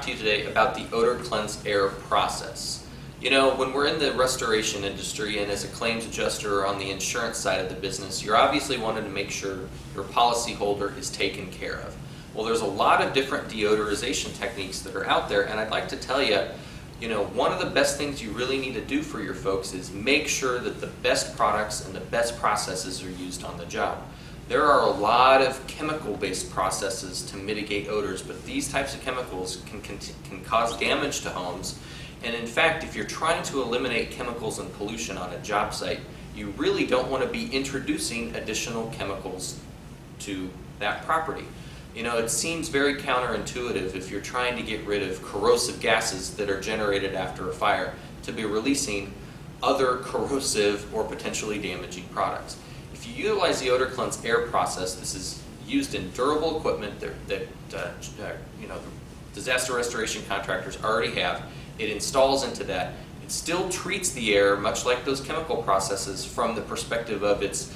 to you today about the OdorKlenz-Air process. You know, when we're in the restoration industry and as a claims adjuster or on the insurance side of the business, you're obviously wanting to make sure your policyholder is taken care of. Well, there's a lot of different deodorization techniques that are out there, and I'd like to tell you, one of the best things you really need to do for your folks is make sure that the best products and the best processes are used on the job. There are a lot of chemical-based processes to mitigate odors, but these types of chemicals can cause damage to homes. And in fact, if you're trying to eliminate chemicals and pollution on a job site, you really don't want to be introducing additional chemicals to that property. It seems very counterintuitive if you're trying to get rid of corrosive gases that are generated after a fire to be releasing other corrosive or potentially damaging products. If you utilize the OdorKlenz-Air process, this is used in durable equipment that the disaster restoration contractors already have. It installs into that. It still treats the air much like those chemical processes from the perspective of it's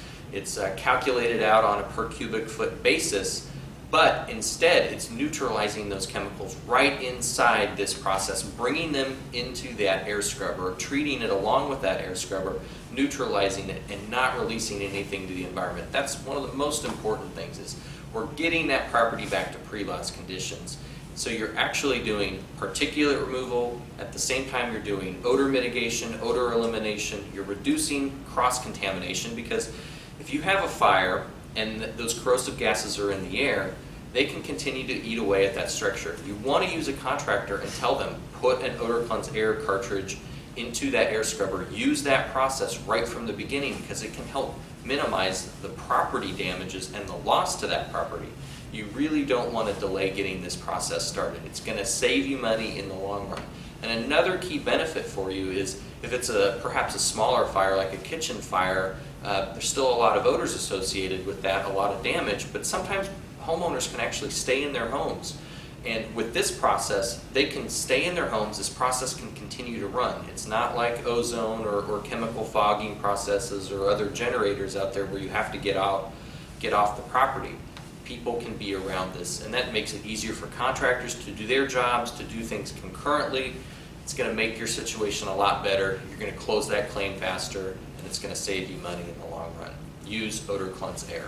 calculated out on a per cubic foot basis, but instead it's neutralizing those chemicals right inside this process, bringing them into that air scrubber, treating it along with that air scrubber, neutralizing it, and not releasing anything to the environment. That's one of the most important things, is we're getting that property back to pre-loss conditions. So you're actually doing particulate removal, at the same time you're doing odor mitigation, odor elimination, you're reducing cross-contamination, because if you have a fire and those corrosive gases are in the air, they can continue to eat away at that structure. You want to use a contractor and tell them, put an OdorKlenz-Air cartridge into that air scrubber. Use that process right from the beginning, because it can help minimize the property damages and the loss to that property. You really don't want to delay getting this process started. It's going to save you money in the long run. And another key benefit for you is if it's perhaps a smaller fire like a kitchen fire, there's still a lot of odors associated with that, a lot of damage, but sometimes homeowners can actually stay in their homes. And with this process, they can stay in their homes. This process can continue to run. It's not like ozone or chemical fogging processes or other generators out there where you have to get off the property. People can be around this, and that makes it easier for contractors to do their jobs, to do things concurrently. It's going to make your situation a lot better. You're going to close that claim faster, and it's going to save you money in the long run. Use OdorKlenz-Air.